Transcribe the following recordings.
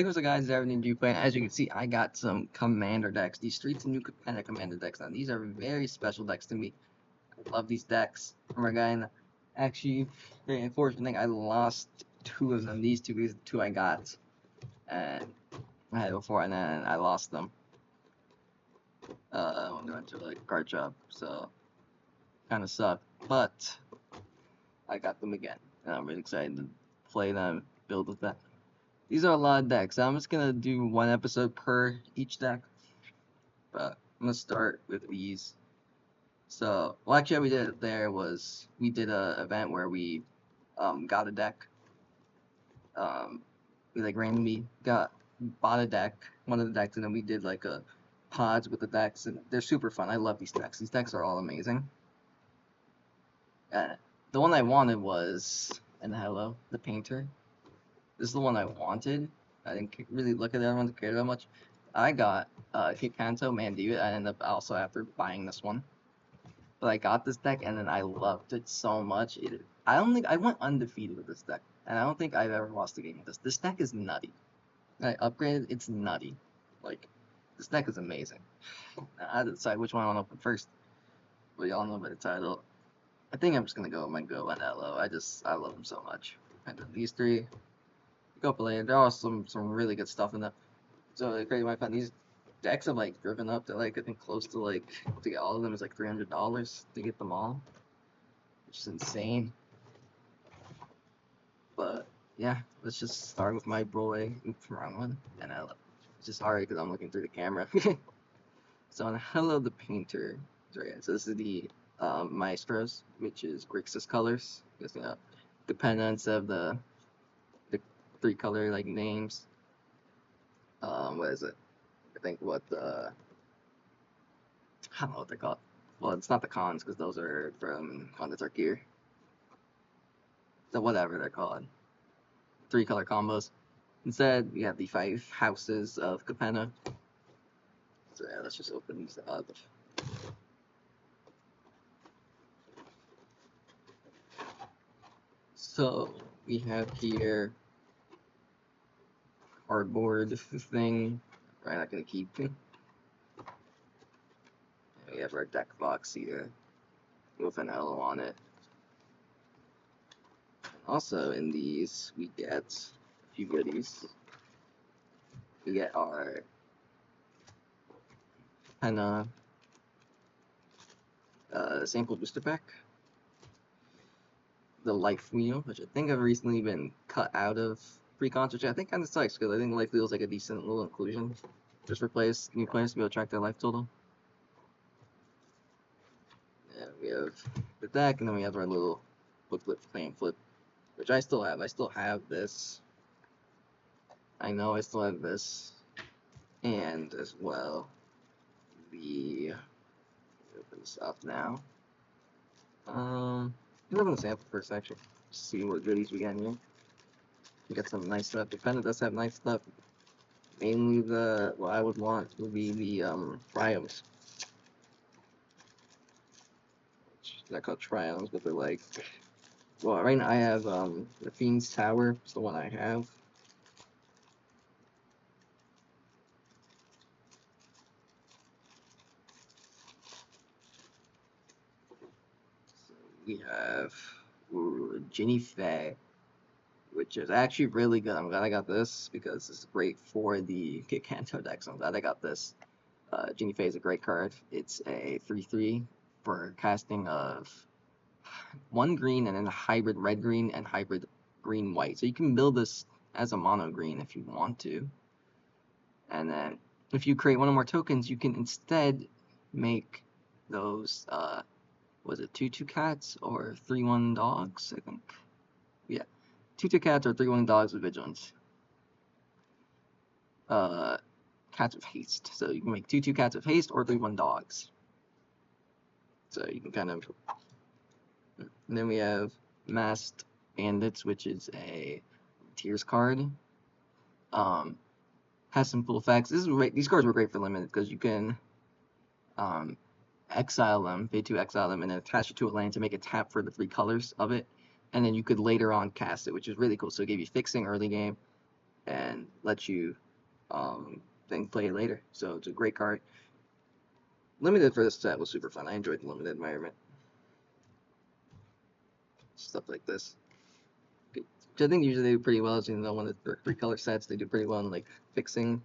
Hey, what's up, guys? Everything you playing? As you can see, I got some commander decks. These streets and new Capenna commander decks. Now, these are very special decks to me. I love these decks. Remember, guy, actually, very unfortunate thing, I lost two of them. These two I got, and I had before, and then I lost them. When I went to like card shop, so kind of sucked. But I got them again, and I'm really excited to play them, build with them. These are a lot of decks. I'm just gonna do one episode per each deck, but I'm gonna start with these. So, well, actually, what we did there was we did a event where we got a deck. We like randomly bought a deck, one of the decks, and then we did like a pods with the decks, and they're super fun. I love these decks. These decks are all amazing. The one I wanted was, and hello, the painter. This is the one I wanted. I didn't really look at everyone to care that much. I got Capenna, Manduit. I ended up also after buying this one. But I got this deck and then I loved it so much. I don't think I went undefeated with this deck, and I don't think I've ever lost a game with this. This deck is nutty. I upgraded. It's nutty. Like, this deck is amazing. Now, I had to decide which one I want to open first. But y'all know by the title. I think I'm just gonna go with my Go and Elo. I love them so much. And then these three. Go play. There are some really good stuff in them. So the crazy, my find these decks have like driven up to like I think close to like to get all of them is like $300 to get them all, which is insane. But yeah, let's just start with my boy wrong one, and it's just hard because I'm looking through the camera. So on Hello the Painter, so this is the Maestros, which is Grixis colors. Because Capenna instead of the three color like names. What is it? I think what the I don't know what they're called. Well, it's not the cons because those are from Condes Arceer. So whatever they're called, three color combos. Instead, we have the 5 houses of Capenna. So yeah, let's just open these up. So we have here cardboard thing. We're not gonna keep. We have our deck box here with an Elo on it. Also in these we get a few goodies. We get our Capenna sample booster pack. The life wheel, which I think have recently been cut out of pre-cons, which I think kind of sucks because I think the life wheel is like a decent little inclusion. Just replace new players to be able to track their life total. Yeah, we have the deck, and then we have our little booklet plan flip, which I still have. I still have this. I know I still have this, and as well the open this up now. Let's open the sample first, actually. See what goodies we got in here. We got some nice stuff. Capenna does have nice stuff. Mainly what I would want would be the triomes. They're called triomes, but they're like, well, right now I have the Fiend's Tower. It's the one I have. So we have Ginny Faye, which is actually really good. I'm glad I got this because this is great for the Kanto deck, so I'm glad I got this. Ginny Faye is a great card. It's a 3/3 for casting of 1 green and then a hybrid red-green and hybrid green-white. So you can build this as a mono green if you want to. And then if you create one or more tokens, you can instead make those, was it 2/2 cats or 3/1 dogs, I think? Yeah, 2/2 cats or 3/1 dogs with vigilance. Cats with haste. So you can make 2/2 cats with haste or 3/1 dogs. So you can kind of. And then we have Masked Bandits, which is a Tears card. Has some cool effects. These cards were great for limited because you can exile them, pay 2 exile them, and then attach it to a land to make a tap for the 3 colors of it. And then you could later on cast it, which is really cool. So it gave you fixing early game, and let you then play it later. So it's a great card. Limited for this set was super fun. I enjoyed the limited environment. Stuff like this. Which I think usually they do pretty well. As you know, when it's 3-color sets, they do pretty well in like fixing.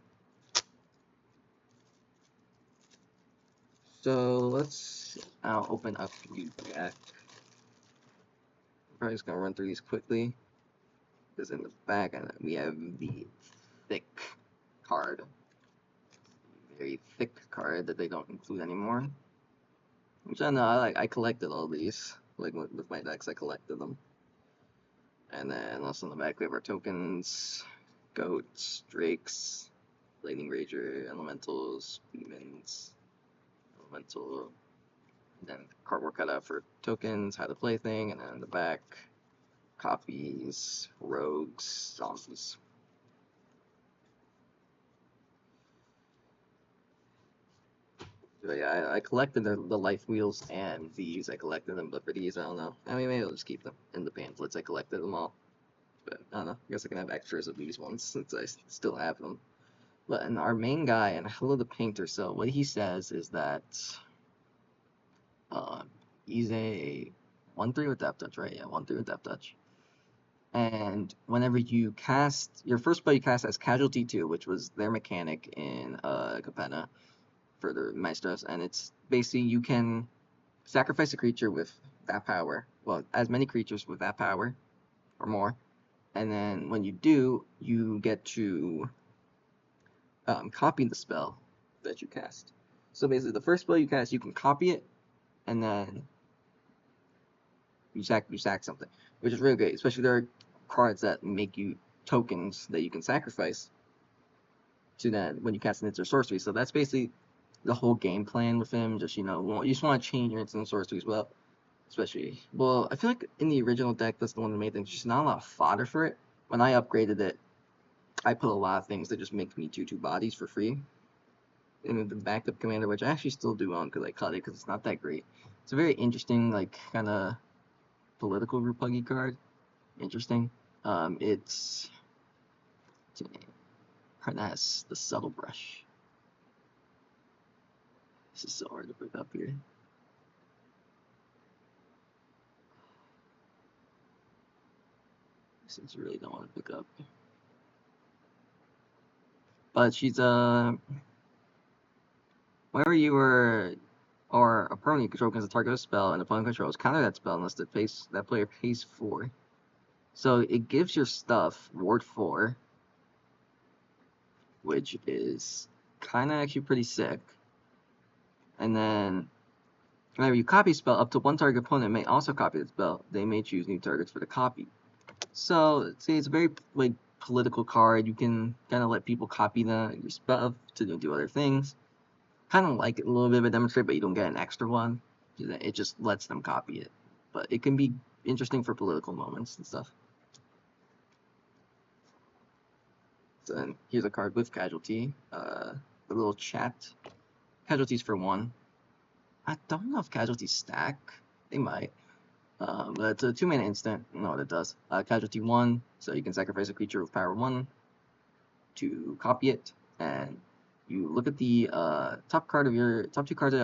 So I'll open up the back. I'm probably just gonna run through these quickly. Because in the back we have the thick card. Very thick card that they don't include anymore. Which I know, I collected all these. Like with my decks, I collected them. And then also in the back we have our tokens, goats, drakes, lightning rager, elementals, demons, elemental, and then cardboard cutout for tokens, how to play thing, and then in the back, copies, rogues, zombies. But yeah, I collected the life wheels and these. I collected them, but for these, I don't know. I mean, maybe I'll just keep them in the pamphlets. I collected them all. But I don't know. I guess I can have extras of these ones since I still have them. But and our main guy, and Hello the Painter, so what he says is that he's a 1/3 with Depth Touch, right? Yeah, 1/3 with Depth Touch. And whenever you cast, your first spell you cast as Casualty 2, which was their mechanic in Capenna for the Maestros, and it's basically you can sacrifice a creature with that power, well, as many creatures with that power or more, and then when you do, you get to copy the spell that you cast. So basically, the first spell you cast, you can copy it, and then you sack something, which is really great. Especially there are cards that make you tokens that you can sacrifice to that when you cast an instant sorcery. So that's basically the whole game plan with him. Just you just want to change your instant sorceries. Well, especially I feel like in the original deck, that's the one that made things. Just not a lot of fodder for it. When I upgraded it, I put a lot of things that just make me 2/2 bodies for free. And the backup commander, which I actually still do own because I cut it because it's not that great. It's a very interesting, like, kind of political Rupuggy card. Interesting. It's Harness the Subtle Brush. This is so hard to pick up here. Since you really don't want to pick up. But she's whenever you were or opponent you control against a target of a spell and opponent controls, counter that spell unless that player pays 4. So it gives your stuff Ward 4, which is kind of actually pretty sick. And then whenever you copy a spell, up to one target opponent may also copy the spell. They may choose new targets for the copy. So see, it's a very like political card. You can kind of let people copy your spell to do other things. Kind of like it a little bit of a demonstrate, but you don't get an extra one. It just lets them copy it. But it can be interesting for political moments and stuff. So then here's a card with Casualty. The little chat. Casualties for 1. I don't know if Casualties stack. They might. But it's a 2-mana instant. I don't know what it does. Casualty 1, so you can sacrifice a creature with power 1 to copy it, and you look at the top 2 cards of your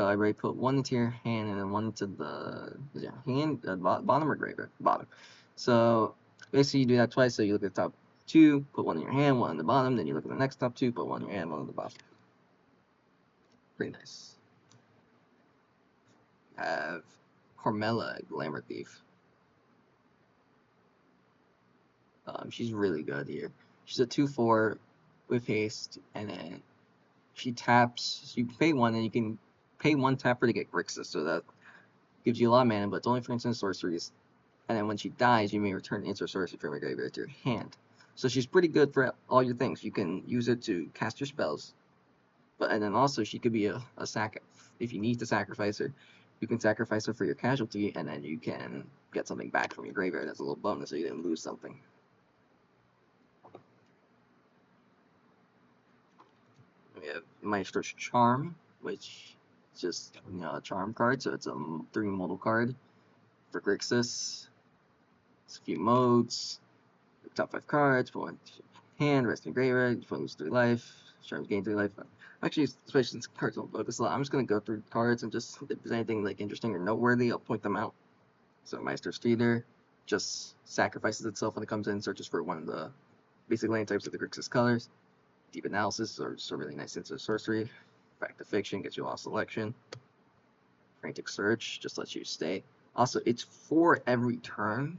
library, put 1 into your hand and then 1 into the hand, bottom or graveyard? Bottom. So basically you do that twice, so you look at the top 2, put 1 in your hand, 1 in the bottom, then you look at the next top 2, put 1 in your hand, 1 in the bottom. Pretty nice. Have Carmella, Glamour Thief. She's really good here. She's a 2/4 with haste, and then she taps. So you can pay 1, and you can pay 1 tapper to get Grixis, so that gives you a lot of mana, but it's only for instant sorceries. And then when she dies, you may return instant sorcery from your graveyard to your hand. So she's pretty good for all your things. You can use it to cast your spells, and then also she could be a sack if you need to sacrifice her. You can sacrifice her for your casualty, and then you can get something back from your graveyard as a little bonus, so you didn't lose something. We have Maestros Charm, which is just a charm card, so it's a 3 modal card for Grixis. It's a few modes, top 5 cards, put 1 hand, rest in graveyard, you lose 3 life, charms gain 3 life. Actually, especially since cards don't focus a lot, I'm just gonna go through cards and just if there's anything like interesting or noteworthy, I'll point them out. So Maestros just sacrifices itself when it comes in, searches for one of the basic land types of the Grixis colors. Deep Analysis, or just a really nice sense of sorcery. Back to Fiction gets you all selection. Frantic Search just lets you stay. Also, it's for every turn.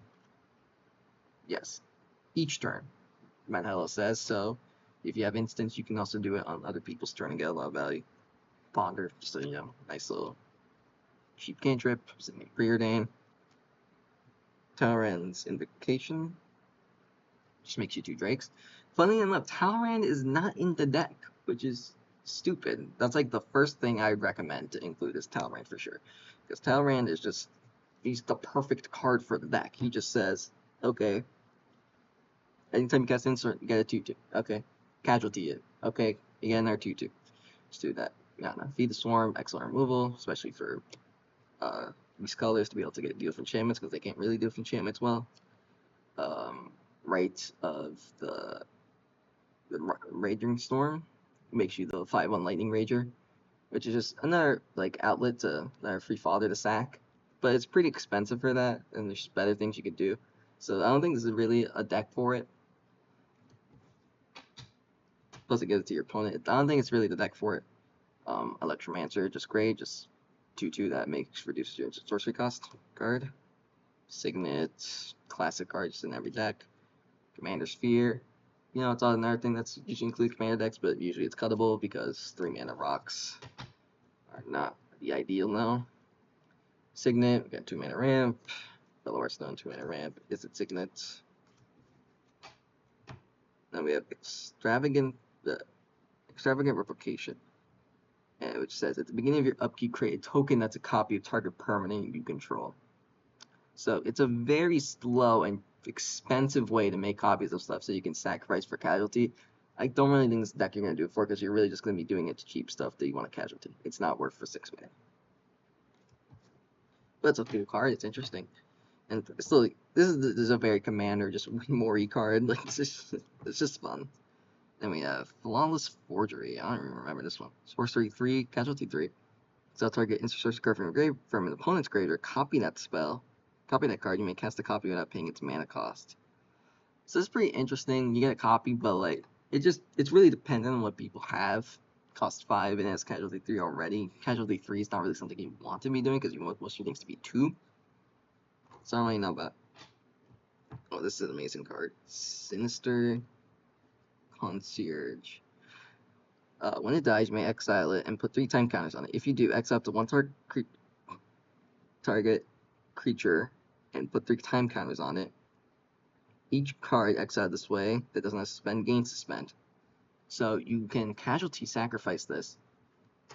Yes, each turn. Manhella says so. If you have instants, you can also do it on other people's turn and get a lot of value. Ponder, just a nice little cheap cantrip. Sydney Preordain. Talrand's Invocation just makes you 2 Drakes. Funny enough, Talrand is not in the deck, which is stupid. That's like the first thing I'd recommend to include is Talrand for sure. Because Talrand is just, he's the perfect card for the deck. He just says, okay, anytime you cast insert, you get a 2/2. Okay, casualty it. Okay, you get another 2/2. Just do that. Yeah, no. Feed the Swarm, excellent removal, especially for these colors to be able to get deal with enchantments because they can't really deal with enchantments well. Right of the Raging Storm makes you the 5/1 Lightning Rager, which is just another like outlet to another free fodder to sack. But it's pretty expensive for that, and there's better things you could do. So I don't think this is really a deck for it. Plus it gives it to your opponent. I don't think it's really the deck for it. Electromancer, just great, just 2/2 that reduces your sorcery cost card. Signet, classic cards in every deck. Commander Sphere. It's another thing that's usually included commander decks, but usually it's cuttable because 3 mana rocks are not the ideal now. Signet, we got 2 mana ramp. Bellower Stone, 2 mana ramp. Is it Signet? Then we have Extravagant Replication, which says at the beginning of your upkeep, create a token that's a copy of target permanent you control. So it's a very slow and expensive way to make copies of stuff so you can sacrifice for casualty. I don't really think this is the deck you're going to do it for because you're really just going to be doing it to cheap stuff that you want a casualty. It's not worth for 6 mana. But it's a good card. It's interesting. And still, this is a very commander, just Mori card. Like it's just fun. Then we have Flawless Forgery. I don't even remember this one. Sorcery 3, Casualty 3. So target insert sorcery card from your grave from an opponent's graveyard. Copy that spell. Copy that card. You may cast a copy without paying its mana cost. So it's pretty interesting. You get a copy, but like it's really dependent on what people have. Cost 5 and it has Casualty 3 already. Casualty 3 is not really something you want to be doing because you want most of your things to be 2. So I don't really know about. Oh, this is an amazing card. Sinister Concierge. When it dies, you may exile it and put 3 time counters on it. If you do, exile up to 1 target creature and put 3 time counters on it. Each card exiled this way that doesn't have suspend gains suspend. So you can casualty sacrifice this,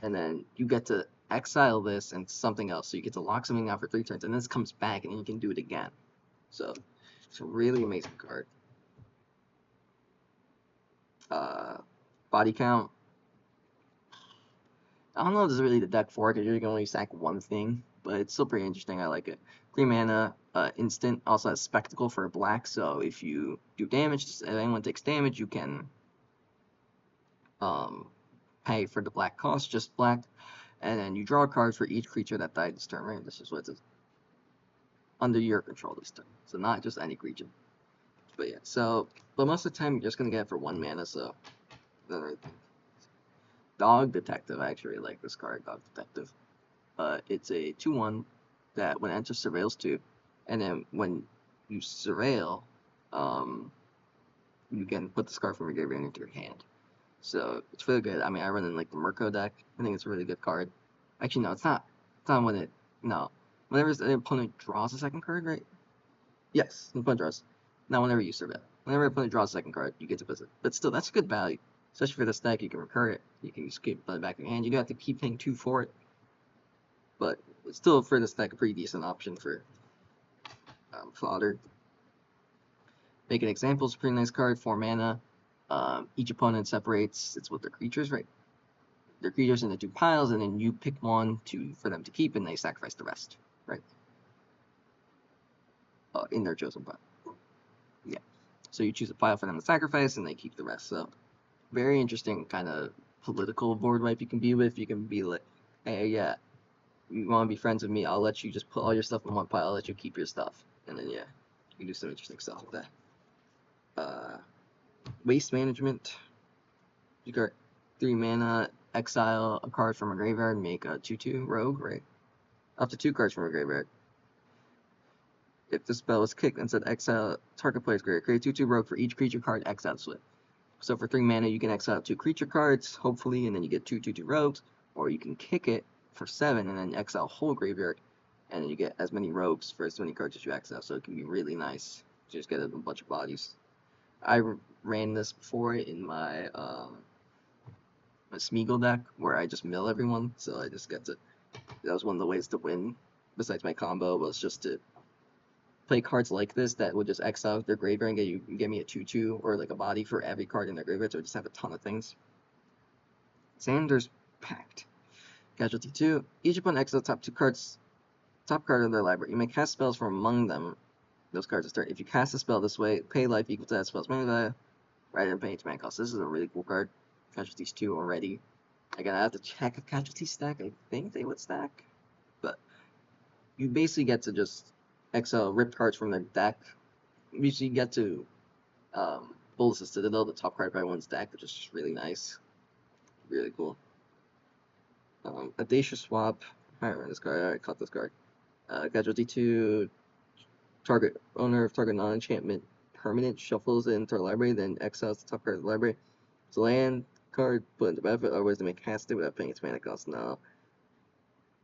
and then you get to exile this and something else. So you get to lock something out for 3 turns, and this comes back, and then you can do it again. So it's a really amazing card. Body count. I don't know if this is really the deck for it because you can only sack 1 thing, but it's still pretty interesting. I like it. 3 mana, instant. Also has Spectacle for black, so if you do damage, if anyone takes damage, you can pay for the black cost, just black, and then you draw a card for each creature that died this turn, right? This is what it's under your control this turn, so not just any creature. But yeah, but most of the time you're just gonna get it for 1 mana, so Dog Detective. I actually like this card, Dog Detective. It's a 2/1 that when it enters surveils 2, and then when you surveil, you can put this card from your graveyard into your hand. So it's really good. I mean, I run in like the Murko deck. I think it's a really good card. Actually, no, it's not. It's not when it. No, whenever the opponent draws a 2nd card, right? Yes, the opponent draws. Not whenever you surveil. Whenever the opponent draws a 2nd card, you get to visit. But still, that's good value. Especially for this deck, you can recur it. You can just keep it back in your hand. You do have to keep paying 2 for it. But it's still, for this deck, a pretty decent option for fodder. Make an example is a pretty nice card. 4 mana. Each opponent separates it's with their creatures, right? Their creatures into 2 piles, and then you pick one for them to keep, and they sacrifice the rest, right? In their chosen pile. Yeah. So you choose a pile for them to sacrifice, and they keep the rest. So very interesting kind of political board wipe you can be with. You can be like, hey, yeah, you want to be friends with me? I'll let you just put all your stuff in one pile. I'll let you keep your stuff, and then yeah, you can do some interesting stuff with that. Waste management. You got 3 mana, exile a card from a graveyard, make a 2/2 rogue, right? Up to 2 cards from a graveyard. If the spell is kicked and said exile target player's graveyard, create 2/2 rogue for each creature card exiled with. So for 3 mana, you can exile 2 creature cards, hopefully, and then you get 2/2 rogues, or you can kick it for 7 and then exile whole graveyard, and then you get as many rogues for as many cards as you exile. So it can be really nice. You just get a bunch of bodies. I ran this before in my Smeagol deck where I just mill everyone, so I just get to. That was one of the ways to win. Besides my combo, was just to play cards like this that would just exile their graveyard and get me a 2/2 or like a body for every card in their graveyard. So I just have a ton of things. Xander's Pact. Casualty 2. Each opponent exiles top card of their library. You may cast spells from among them. Those cards are start. If you cast a spell this way, pay life equal to that spell's mana value. Rather than paying its mana cost. This is a really cool card. Casualties 2 already. Again, I have to check if casualties stack. I think they would stack. But you basically get to just exile ripped cards from their deck. You get to Bulls of Citadel, the top card by one's deck, which is just really nice. Really cool. Audacious Swap. I ran this card. I already caught this card. Casualty 2. Target owner of target non-enchantment permanent shuffles it into our library, then exiles the top card of the library. It's a land card put into benefit, otherwise they may cast it without paying its mana cost. No.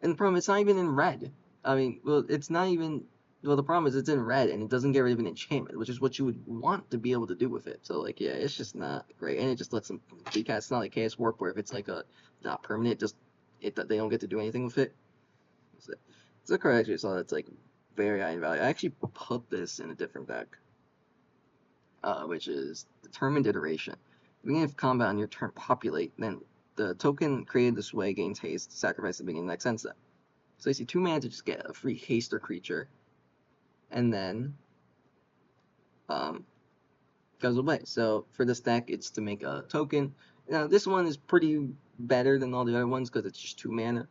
And the problem, it's not even in red. I mean, well, it's not even. Well, the problem is it's in red and it doesn't get rid of an enchantment, which is what you would want to be able to do with it. So, like, yeah, it's just not great. And it just lets them decast. It's not like Chaos Warp where if it's like a not permanent, they don't get to do anything with it. It's a card I actually saw that's like very high in value. I actually put this in a different deck, which is Determined Iteration. Beginning of combat on your turn, populate. Then the token created this way gains haste. Sacrifice at the beginning of the next end step. So you see 2 mana to just get a free haste or creature, and then goes away. So for this deck, it's to make a token. Now this one is pretty better than all the other ones because it's just 2 mana.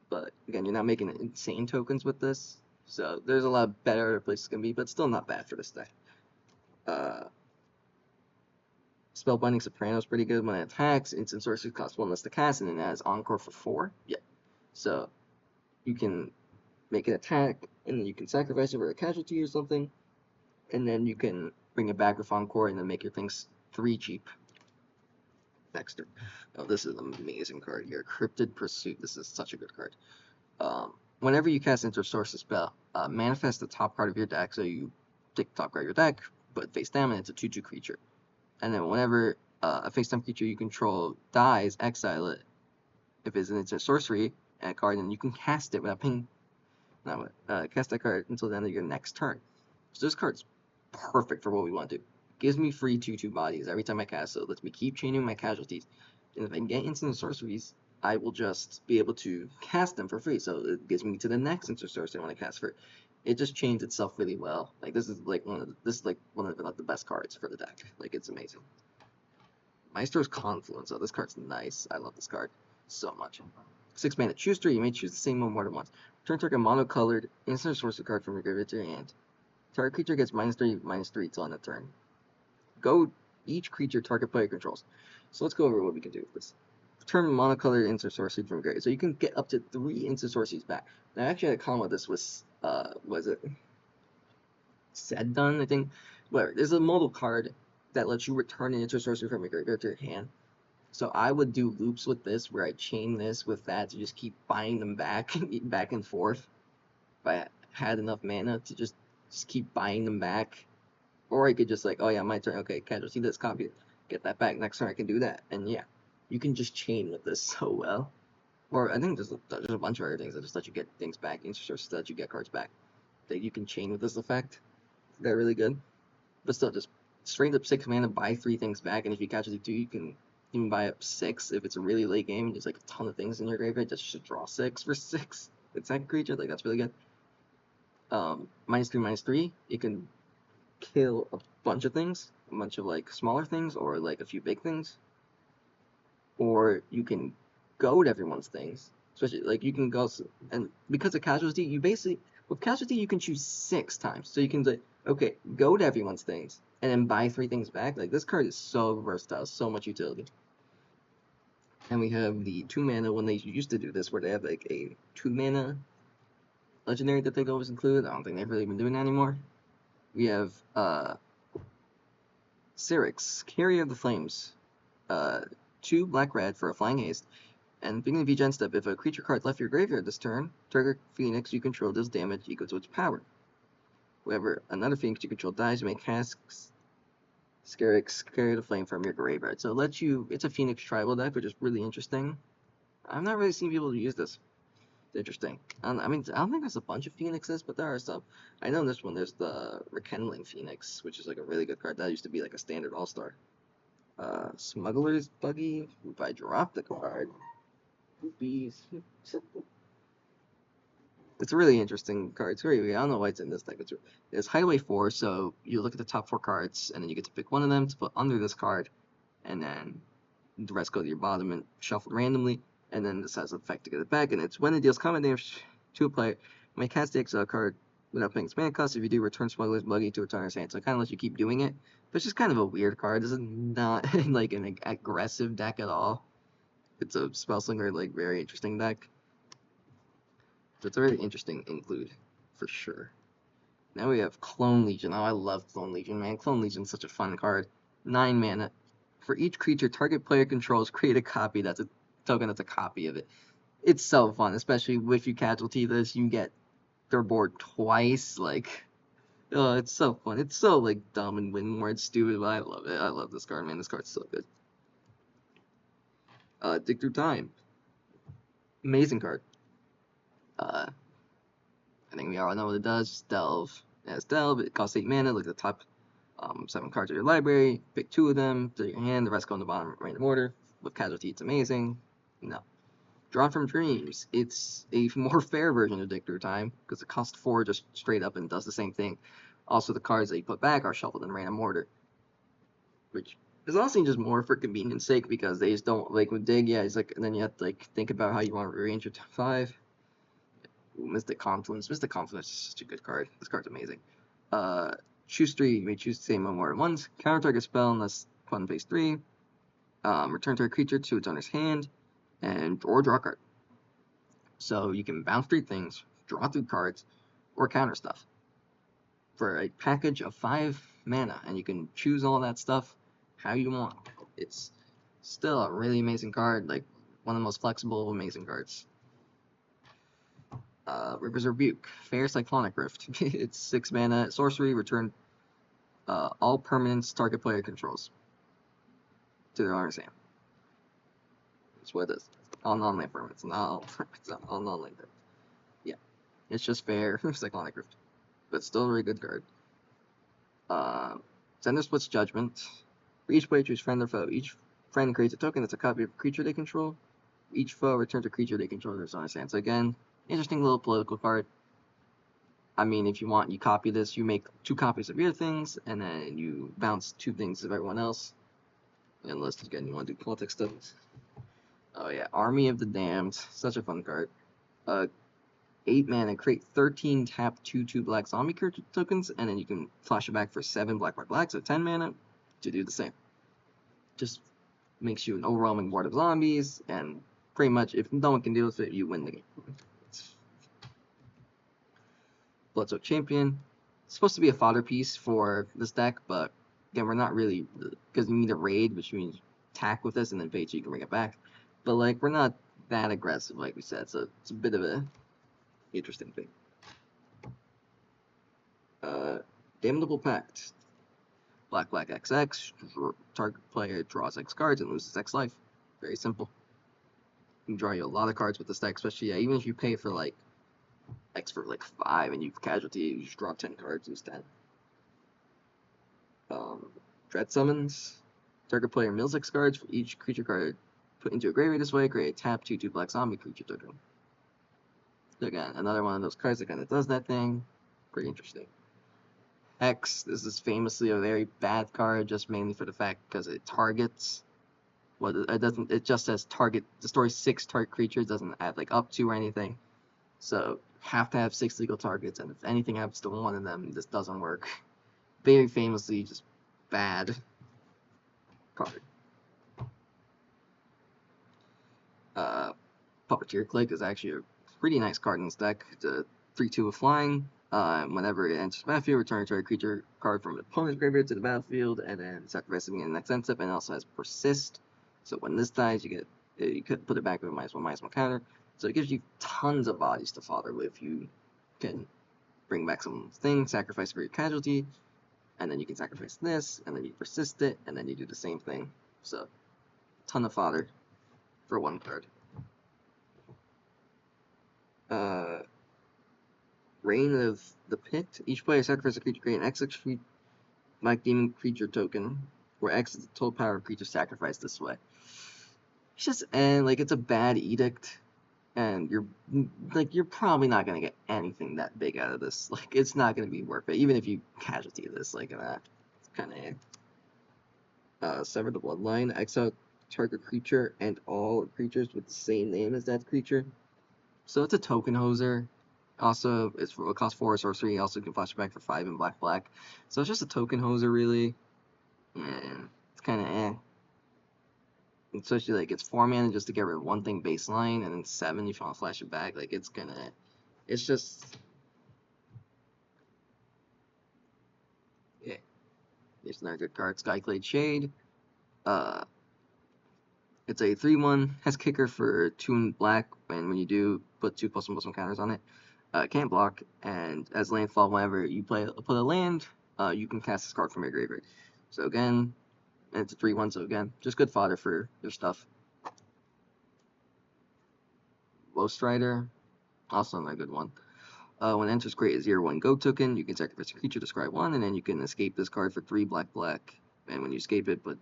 But again, you're not making insane tokens with this. So there's a lot better places can be, but still not bad for this deck. Spellbinding Soprano is pretty good. When it attacks, instant sorcery costs 1 less to cast, and it has Encore for 4. Yeah. So you can make an attack, and then you can sacrifice it for a casualty or something, and then you can bring it back with Encore, and then make your things 3 cheap. Dexter. Oh, this is an amazing card here. Cryptid Pursuit. This is such a good card. Whenever you cast Enter Sorcery spell, manifest the top card of your deck. So you take the top card of your deck, put face down, and it's a 2/2 creature. And then whenever a face down creature you control dies, exile it. If it's a sorcery card, then you can cast it without paying. Cast that card until the end of your next turn. So this card's perfect for what we want to do. Gives me free 2/2 bodies every time I cast, so it lets me keep chaining my casualties. And if I can get instant sorceries, I will just be able to cast them for free. So it gives me to the next instant sorcery I want to cast for. It just chains itself really well. Like this is like one of the best cards for the deck. Like it's amazing. Maestros Confluence. Oh, this card's nice. I love this card so much. 6 mana. Choose 3. You may choose the same one more than once. Turn target monocolored instant sorcery card from your graveyard to your hand. Target creature gets -3/-3 till end of turn. Go each creature target player controls. So let's go over what we can do with this. Return monocolored instant sorcery from graveyard. So you can get up to 3 instant sorceries back. Now I actually had a comment with this was it said done, I think. Whatever. There's a modal card that lets you return an instant sorcery from your graveyard to your hand. So I would do loops with this where I chain this with that to just keep buying them back and forth. If I had enough mana to just keep buying them back. Or I could just like, oh yeah, my turn. Okay, casualty this, copy it, get that back. Next turn I can do that. And yeah, you can just chain with this so well. Or I think there's a bunch of other things that just let you get things back. Instant sorceries that let you get cards back. That you can chain with this effect. They're really good. But still, just straight up 6 mana, buy 3 things back. And if you casualty 2, you can even buy up 6 if it's a really late game. There's like a ton of things in your graveyard. Just should draw 6 for 6. Attack creature, like that's really good. -3/-3. You can kill a bunch of things, a bunch of like smaller things, or like a few big things, or you can goad everyone's things. Especially like you can go, and because of casualty, you basically with casualty you can choose 6 times. So you can say, okay, goad everyone's things, and then buy 3 things back. Like this card is so versatile, so much utility. And we have the 2 mana when they used to do this, where they have like a 2 mana legendary that they always include. I don't think they've really been doing that anymore. We have Syrinx, Carrier of the Flames. 2 black-red for a flying haste. And beginning of each end step, if a creature card left your graveyard this turn, target Phoenix you control does damage equal to its power. Whenever another Phoenix you control dies, you may cast Syrinx, Carrier of the Flame from your graveyard. So it lets you, it's a Phoenix tribal deck, which is really interesting. I've not really seen people use this. It's interesting. I mean, I don't think there's a bunch of Phoenixes, but there are some. I know in this one there's the Rekindling Phoenix, which is like a really good card. That used to be like a standard all-star. Smuggler's Buggy. If I drop the card, Rupees. It's a really interesting card. It's very, I don't know why it's in this deck. It's Hideaway 4, so you look at the top 4 cards, and then you get to pick one of them to put under this card, and then the rest go to your bottom and shuffled randomly, and then this has an effect to get it back, and it's when it deals combat damage to a player, you may cast the exile card without paying its mana cost. If you do, return Smuggler's Buggy to its owner's hand. So it kind of lets you keep doing it, but it's just kind of a weird card. This is not like an aggressive deck at all. It's a Spellslinger, like, very interesting deck. So it's a very interesting include, for sure. Now we have Clone Legion. Oh, I love Clone Legion, man. Clone Legion's such a fun card. 9 mana. For each creature target player controls, create a copy that's a token that's a copy of it. It's so fun, especially if you casualty this, you get their board twice. Like, oh, it's so fun. It's so, like, dumb and more it's stupid, but I love it. I love this card, man. This card's so good. Dig Through Time. Amazing card. I think we all know what it does. Delve. It has Delve. It costs 8 mana. Look at the top 7 cards of your library. Pick 2 of them to your hand. The rest go in the bottom random order. With casualty, it's amazing. No. Drawn from Dreams. It's a more fair version of Dig Through Time because it costs 4 just straight up and does the same thing. Also, the cards that you put back are shuffled in random order, which is also just more for convenience sake because they just don't like with Dig. Yeah, it's like, and then you have to like think about how you want to rearrange your top 5. Mystic Confluence. Mystic Confluence is such a good card. This card's amazing. Choose 3. You may choose the same one more at once. Counter target spell unless put in phase 3. Return target creature to its owner's hand. And draw a card. So you can bounce 3 things, draw 3 cards, or counter stuff. For a package of 5 mana. And you can choose all that stuff how you want. It's still a really amazing card. Like, one of the most flexible, amazing cards. River's Rebuke, Fair Cyclonic Rift. It's 6 mana, sorcery, return all permanents target player controls to their owner's hand. That's what it is. All non-land permanents. It's all non-land permanents. Yeah. It's just Fair Cyclonic Rift. But still a very good card. Sender Splits Judgment. For each player, choose friend or foe. Each friend creates a token that's a copy of a creature they control. Each foe returns a creature they control to their owner's hand. So again, interesting little political card. I mean, if you want, you copy this, you make 2 copies of your things, and then you bounce 2 things of everyone else. Unless, again, you want to do politics studies. Oh yeah, Army of the Damned. Such a fun card. 8 mana, create 13 tap 2/2 black zombie creature tokens, and then you can flash it back for 7 black, so 10 mana to do the same. Just makes you an overwhelming board of zombies, and pretty much, if no one can deal with it, you win the game. Bloodsoaked Champion. It's supposed to be a fodder piece for this deck, but again, we're not really, because you need a raid, which means attack with this and then bait so you can bring it back. But like, we're not that aggressive, like we said, so it's a bit of a interesting thing. Damnable Pact. Black XX. Target player draws X cards and loses X life. Very simple. You can draw you a lot of cards with this deck, especially even if you pay for like X for like 5 and you've casualty, you just draw 10 cards, lose 10. Dread Summons. Target player mills X cards for each creature card put into a graveyard this way, create a tap 2/2 black zombie creature token. So again, another one of those cards that kind of does that thing. Pretty interesting. X, this is famously a very bad card, just mainly for the fact because it targets. Well, it doesn't. It just says target. Destroys 6 target creatures. Doesn't add like up to or anything. So have to have 6 legal targets, and if anything happens to one of them, this doesn't work. Very famously, just bad card. Puppeteer Click is actually a pretty nice card in this deck. It's a 3/2 with flying. Whenever it enters the battlefield, return a target creature card from the opponent's graveyard to the battlefield, and then sacrifice it in the next end step. And it also has Persist. So when this dies, you could put it back with a -1/-1 counter. So it gives you tons of bodies to fodder with. You can bring back some thing, sacrifice for your casualty, and then you can sacrifice this, and then you persist it, and then you do the same thing. So, ton of fodder for one card. Reign of the Pit. Each player sacrifices a creature, create an X Black Demon creature token, where X is the total power of creature sacrificed this way. It's just, and like, it's a bad edict, and you're probably not gonna get anything that big out of this. Like, it's not gonna be worth it, even if you casualty this, like that. It's kind of sever the bloodline, exile target creature and all creatures with the same name as that creature. So it's a token hoser. Also, it costs 4 sorcery. Also, you can flash it back for 5 in black. So it's just a token hoser, really. And it's kind of eh. Especially, like, it's 4 mana just to get rid of one thing baseline, and then 7 if you want to flash it back. Like, it's kind of, it's just, yeah. It's not a good card. Skyclade Shade. It's a 3/1, has kicker for 2 in black, and when you do, put 2+1/+1 counters on it. Can't block, and as landfall, whenever you put a land, you can cast this card from your graveyard. So again, it's a 3/1, so again, just good fodder for your stuff. Ghost Rider, also another good one. When it enters, create a 0/1 go token. You can sacrifice a creature, discard 1, and then you can escape this card for 3 black. And when you escape it, put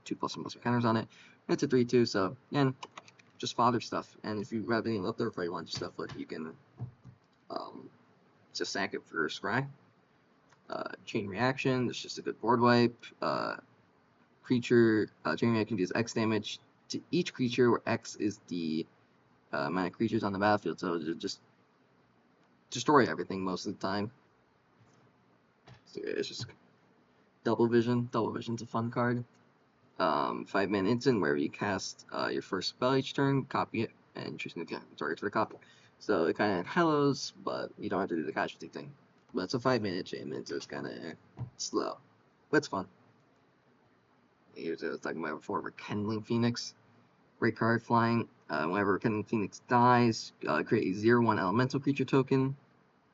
2+1/+1 counters on it. It's a 3/2, so again, just fodder stuff. And if you have any leftover for lunch stuff, like you can just sack it for scry. Chain Reaction, it's just a good board wipe. Creature, Chain Reaction deals X damage to each creature, where X is the amount of creatures on the battlefield, so just destroy everything most of the time. So it's just Double Vision. Double Vision's a fun card. 5-mana instant, wherever you cast your first spell each turn, copy it, and choose a new target for the copy. So it kind of hellos, but you don't have to do the casualty thing. But it's a 5-mana enchantment, so it's kind of slow. But it's fun. Here's what I was talking about before, Rekindling Phoenix. Great card, flying. Whenever Rekindling Phoenix dies, create a 0/1 elemental creature token.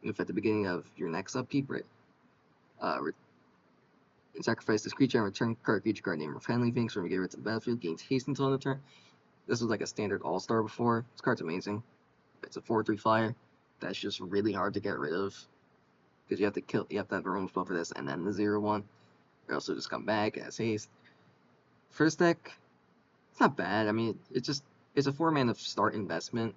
If at the beginning of your next upkeep, right? Sacrifice this creature and return creature card named Rekindling Phoenix from your graveyard to the battlefield. Gains haste until end of turn. This was like a standard all-star before. This card's amazing. It's a 4/3 flyer. That's just really hard to get rid of. Because you have to have a roam spell for this, and then the 0/1. Or else it'll just come back as haste. First deck, it's not bad. I mean, it's a 4-mana start investment,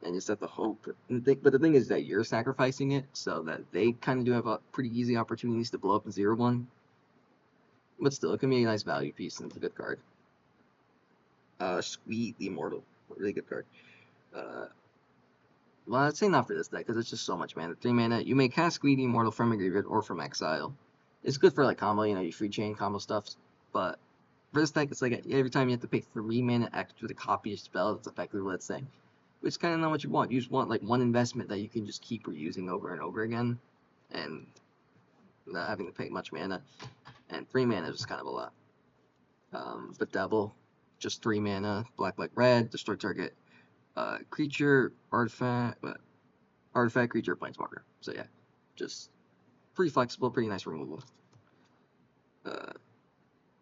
and you just have to hope. But the thing is that you're sacrificing it, so that they kind of do have pretty easy opportunities to blow up a 0/1. But still, it can be a nice value piece, and it's a good card. Sweet the Immortal, really good card. Well, I'd say not for this deck, because it's just so much mana. 3 mana, you may cast Squeed the Immortal from your graveyard or from exile. It's good for like combo, your free chain combo stuff, but for this deck, it's like every time you have to pay 3 mana extra to copy a spell, that's effectively what it's saying. Which is kind of not what you want. You just want like one investment that you can just keep reusing over and over again, and not having to pay much mana. And 3 mana is just kind of a lot. But Devil, just 3 mana, black, red, destroy target creature, artifact, creature, planeswalker. So yeah, just pretty flexible, pretty nice removal.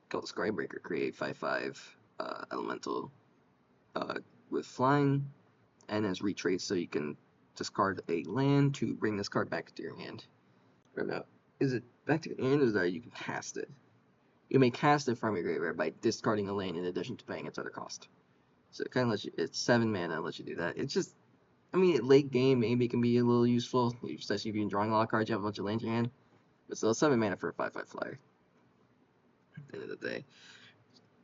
Called Skybreaker, create 5/5 elemental with flying, and as retrace, so you can discard a land to bring this card back to your hand. Or no, is it back to your hand, or is that you can cast it? You may cast it from your graveyard by discarding a land in addition to paying its other cost. So it kind of lets you, it's 7 mana, lets you do that. It's just, I mean, late game, maybe it can be a little useful, especially if you're drawing a lot of cards, you have a bunch of lands in your hand. So 7 mana for a 5/5 flyer. At the end of the day,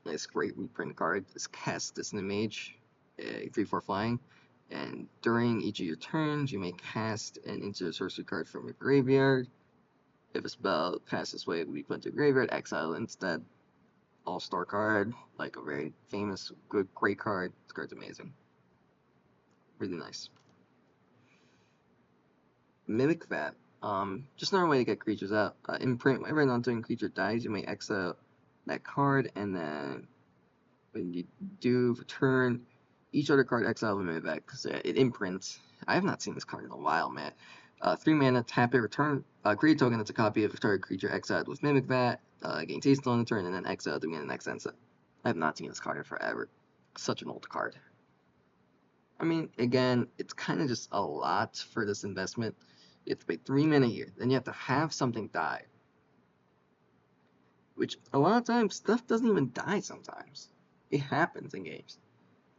nice, great reprint card. This Cast Dissonant Mage, a 3/4 flying, and during each of your turns, you may cast an instant sorcery card from your graveyard. If a spell casts this way, it will be put into graveyard, exile instead. All-star card, like a very famous, good, great card. This card's amazing. Really nice. Mimic Vat. Just another way to get creatures out. Imprint, whenever a non-turn creature dies, you may exile that card, and then when you do return each other card exile with Mimic Vat, because it imprints. I have not seen this card in a while, man. 3 mana, tap it, return create a token that's a copy of a target creature exiled with Mimic Vat, gain taste on the turn, and then exile to gain the next answer. I have not seen this card in forever. Such an old card. I mean, again, it's kind of just a lot for this investment. You have to pay 3 mana here, then you have to have something die. Which, a lot of times, stuff doesn't even die sometimes. It happens in games.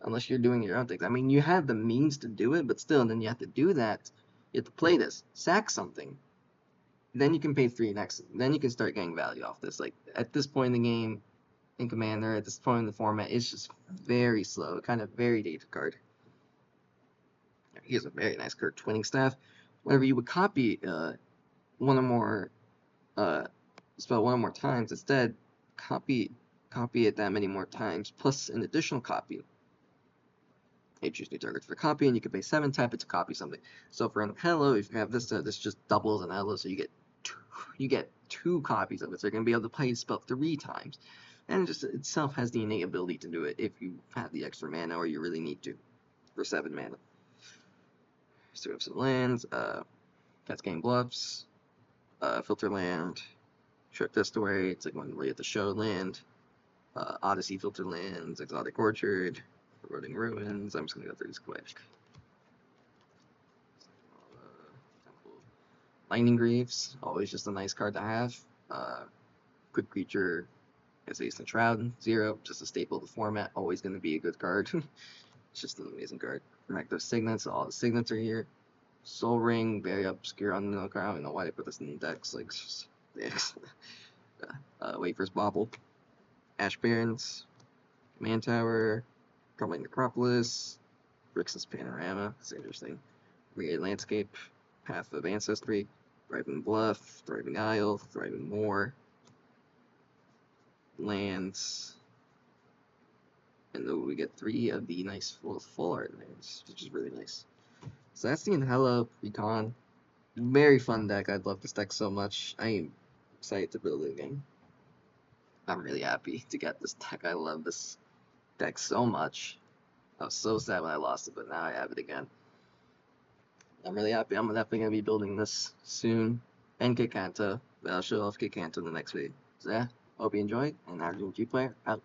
Unless you're doing your own things. I mean, you have the means to do it, but still, then you have to do that. You have to play this, sack something. Then you can pay 3 next. Then you can start getting value off this. Like, at this point in the game, in Commander, at this point in the format, it's just very slow. Kind of very dated card. Here's a very nice card, Twinning Staff. Whenever you would copy one or more spell one or more times, instead copy it that many more times, plus an additional copy. You choose new targets for copy, and you can pay 7, tap it to copy something. So for an Hello, if you have this, this just doubles an Hello, so you get 2 copies of it. So you're gonna be able to play the spell 3 times, and it just itself has the innate ability to do it if you have the extra mana or you really need to for 7 mana. So we have some lands, Cascading Bluffs, Filter Land, Short Estuary, it's like when we have to show land, Odyssey Filter Lands, Exotic Orchard, Eroding Ruins. I'm just gonna go through these quick. Lightning Greaves, always just a nice card to have. Quick creature, as Ace and Shroud, 0, just a staple of the format, always gonna be a good card. It's just an amazing card. Rakdos Signets, all the signets are here. Soul Ring, very obscure on the card. I don't know why they put this in the decks. Like, Wafer's Bobble, Ash Barrens, Command Tower, Crumbling Necropolis, Grixis Panorama. It's interesting. Weird Landscape, Path of Ancestry, Thriving Bluff, Thriving Isle, Thriving Moor, Lands. And then we get 3 of the nice full art lands, which is really nice. So that's the Hello Recon. Very fun deck. I love this deck so much. I am excited to build it again. I'm really happy to get this deck. I love this deck so much. I was so sad when I lost it, but now I have it again. I'm really happy. I'm definitely going to be building this soon. And Kit Kanto. But I'll show off Kit Kanto in the next video. So yeah, hope you enjoyed. And RGG Player out.